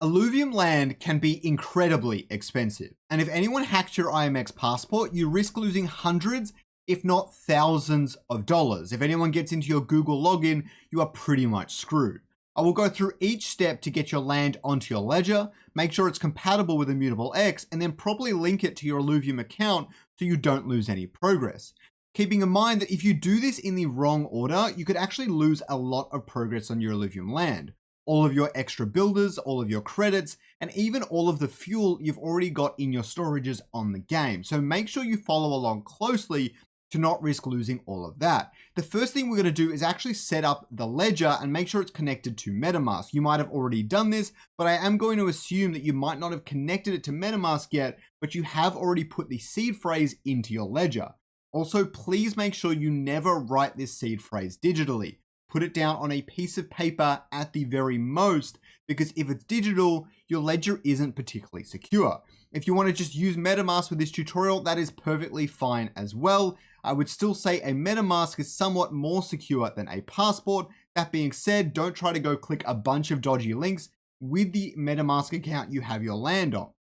Illuvium Land can be incredibly expensive, and if anyone hacks your IMX Passport, you risk losing hundreds, if not thousands of dollars. If anyone gets into your Google login, you are pretty much screwed. I will go through each step to get your land onto your ledger, make sure it's compatible with Immutable X, and then properly link it to your Illuvium account so you don't lose any progress. Keeping in mind that if you do this in the wrong order, you could actually lose a lot of progress on your Illuvium Land. All of your extra builders, all of your credits, and even all of the fuel you've already got in your storages on the game. So make sure you follow along closely to not risk losing all of that. The first thing we're going to do is actually set up the ledger and make sure it's connected to MetaMask. You might have already done this, but I am going to assume that you might not have connected it to MetaMask yet, but you have already put the seed phrase into your ledger. Also, please make sure you never write this seed phrase digitally. Put it down on a piece of paper at the very most, because if it's digital, your ledger isn't particularly secure. If you want to just use MetaMask with this tutorial, that is perfectly fine as well. I would still say a MetaMask is somewhat more secure than a passport. That being said, don't try to go click a bunch of dodgy links with the MetaMask account you have your land on.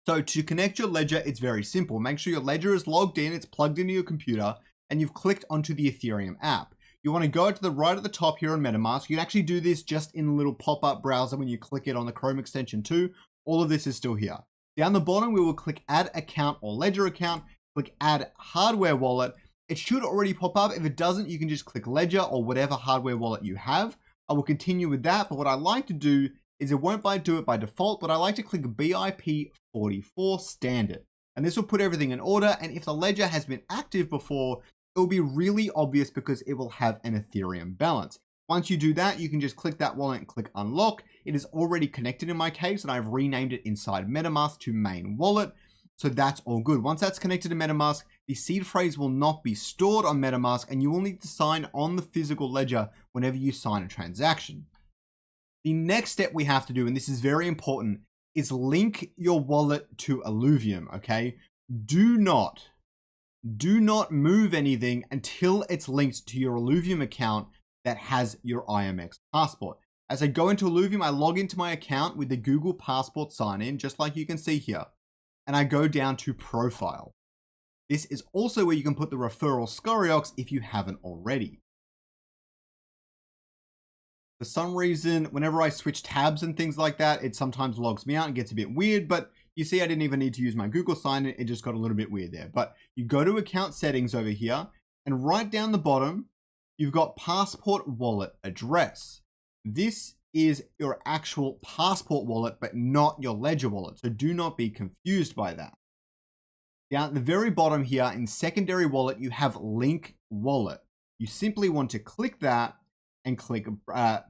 So to connect your ledger, it's very simple. Make sure your ledger is logged in, it's plugged into your computer, and you've clicked onto the Ethereum app. You want to go to the right at the top here on MetaMask. You can actually do this just in a little pop-up browser when you click it on the Chrome extension too. All of this is still here. Down the bottom, we will click Add Account or Ledger Account. Click Add Hardware Wallet. It should already pop up. If it doesn't, you can just click Ledger or whatever hardware wallet you have. I will continue with that, but what I like to do is it won't do it by default, but I like to click BIP44 Standard. And this will put everything in order, and if the ledger has been active before, it will be really obvious because it will have an Ethereum balance. Once you do that, you can just click that wallet and click unlock. It is already connected in my case, and I've renamed it inside MetaMask to main wallet. So that's all good. Once that's connected to MetaMask, the seed phrase will not be stored on MetaMask, and you will need to sign on the physical ledger whenever you sign a transaction. The next step we have to do, and this is very important, is link your wallet to Illuvium, okay? Do not move anything until it's linked to your Illuvium account that has your IMX Passport. As I go into Illuvium, I log into my account with the Google Passport sign-in, just like you can see here, and I go down to Profile. This is also where you can put the referral Scoriox if you haven't already. For some reason, whenever I switch tabs and things like that, it sometimes logs me out and gets a bit weird, but you see I didn't even need to use my Google sign-in, it just got a little bit weird there. But you go to account settings over here, and right down the bottom, you've got passport wallet address. This is your actual passport wallet, but not your ledger wallet, so do not be confused by that. Down at the very bottom here, in secondary wallet, you have link wallet. You simply want to click that, and click,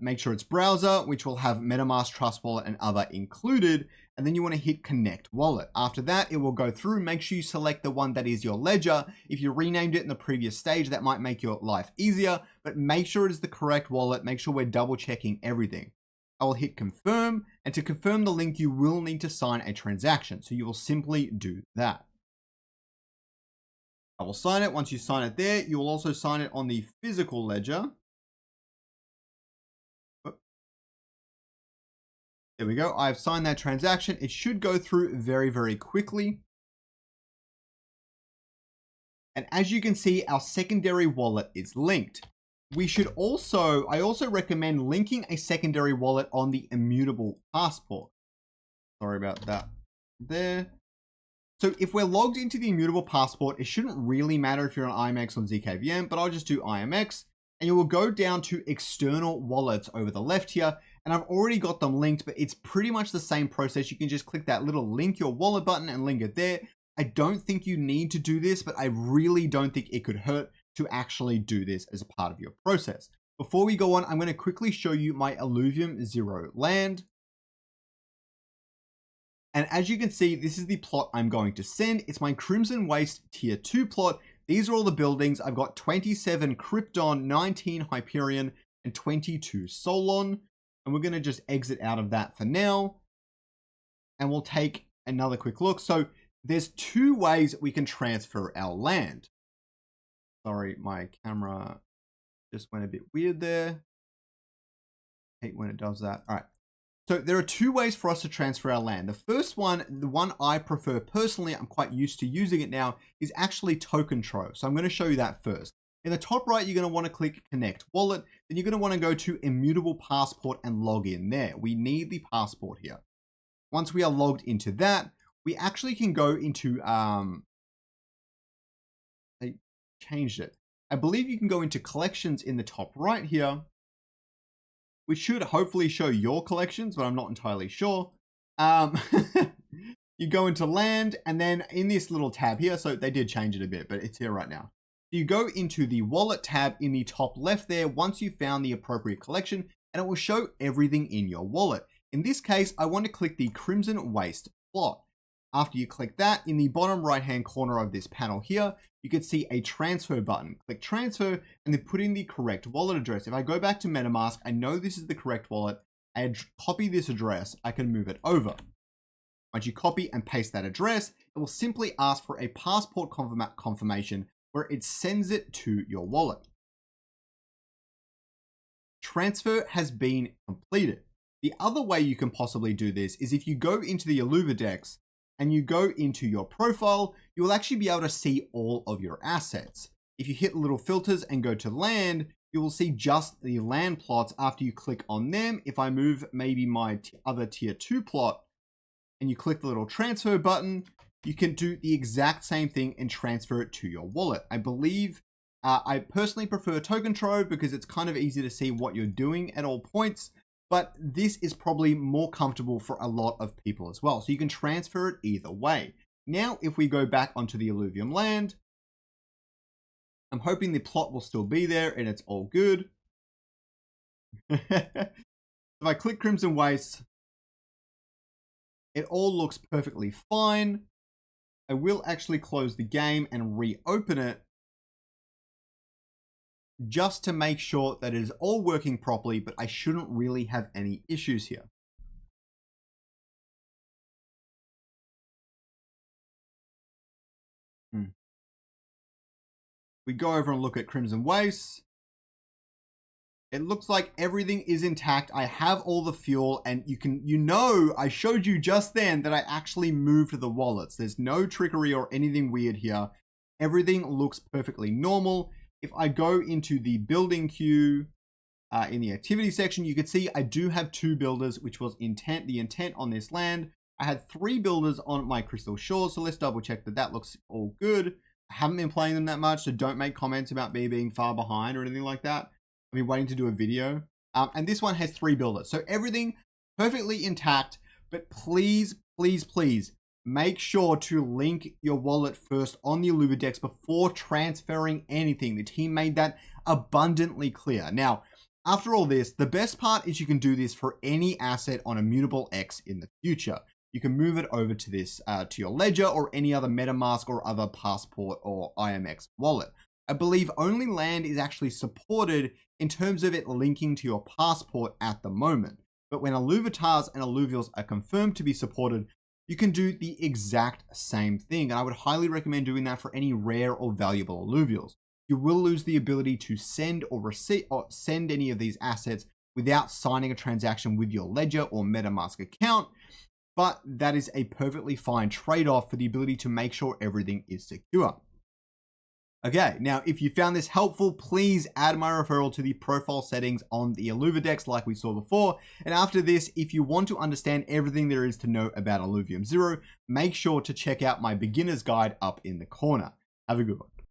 make sure it's browser, which will have MetaMask, Trust Wallet, and other included. And then you want to hit Connect Wallet. After that, it will go through. Make sure you select the one that is your ledger. If you renamed it in the previous stage, that might make your life easier, but make sure it is the correct wallet. Make sure we're double checking everything. I will hit Confirm, and to confirm the link, you will need to sign a transaction. So you will simply do that. I will sign it. Once you sign it there, you will also sign it on the physical ledger. There we go. I've signed that transaction. It should go through very, very quickly. And as you can see, our secondary wallet is linked. I also recommend linking a secondary wallet on the Immutable Passport. Sorry about that there. So if we're logged into the Immutable Passport, it shouldn't really matter if you're on IMX or ZKVM, but I'll just do IMX. And you will go down to external wallets over the left here. And I've already got them linked, but it's pretty much the same process. You can just click that little link your wallet button and link it there. I don't think you need to do this, but I really don't think it could hurt to actually do this as a part of your process. Before we go on, I'm going to quickly show you my Illuvium 0 land. And as you can see, this is the plot I'm going to send. It's my Crimson Waste Tier 2 plot. These are all the buildings. I've got 27 Krypton, 19 Hyperion, and 22 Solon. And we're going to just exit out of that for now. And we'll take another quick look. So there's two ways we can transfer our land. Sorry, my camera just went a bit weird there. I hate when it does that. All right. So there are two ways for us to transfer our land. The first one, the one I prefer personally, I'm quite used to using it now, is actually token trove. So I'm going to show you that first. In the top right, you're going to want to click Connect Wallet. Then you're going to want to go to Immutable Passport and log in there. We need the passport here. Once we are logged into that, we actually can go into, they changed it. I believe you can go into collections in the top right here, which should hopefully show your collections, but I'm not entirely sure. You go into land, and then in this little tab here, so they did change it a bit, but it's here right now. You go into the wallet tab in the top left there once you've found the appropriate collection, and it will show everything in your wallet. In this case, I want to click the Crimson Waste plot. After you click that, in the bottom right-hand corner of this panel here, you can see a transfer button. Click transfer and then put in the correct wallet address. If I go back to MetaMask, I know this is the correct wallet. I copy this address, I can move it over. Once you copy and paste that address, it will simply ask for a passport confirmation where it sends it to your wallet. Transfer has been completed. The other way you can possibly do this is if you go into the Illuvidex and you go into your profile, you will actually be able to see all of your assets. If you hit little filters and go to land, you will see just the land plots after you click on them. If I move maybe my other tier 2 plot and you click the little transfer button, you can do the exact same thing and transfer it to your wallet. I believe I personally prefer token trove because it's kind of easy to see what you're doing at all points. But this is probably more comfortable for a lot of people as well. So you can transfer it either way. Now, if we go back onto the Illuvium Land, I'm hoping the plot will still be there and it's all good. If I click Crimson Waste, it all looks perfectly fine. I will actually close the game and reopen it, just to make sure that it is all working properly, but I shouldn't really have any issues here. We go over and look at Crimson Waste. It looks like everything is intact. I have all the fuel, and I showed you just then that I actually moved the wallets. There's no trickery or anything weird here. Everything looks perfectly normal. If I go into the building queue in the activity section, you can see I do have 2 builders, which was the intent on this land. I had 3 builders on my Crystal Shores, so let's double check that that looks all good. I haven't been playing them that much, so don't make comments about me being far behind or anything like that. I've been waiting to do a video. And this one has 3 builders, so everything perfectly intact, but please, please, please, make sure to link your wallet first on the Illuvidex before transferring anything. The team made that abundantly clear. Now, after all this, the best part is you can do this for any asset on Immutable X in the future. You can move it over to this, to your ledger or any other MetaMask or other Passport or IMX wallet. I believe only land is actually supported in terms of it linking to your passport at the moment. But when Illuvitars and Illuvials are confirmed to be supported, you can do the exact same thing. And I would highly recommend doing that for any rare or valuable Illuvials. You will lose the ability to send or receive or send any of these assets without signing a transaction with your ledger or MetaMask account. But that is a perfectly fine trade-off for the ability to make sure everything is secure. Okay, now if you found this helpful, please add my referral to the profile settings on the Illuvidex like we saw before. And after this, if you want to understand everything there is to know about Illuvium 0, make sure to check out my beginner's guide up in the corner. Have a good one.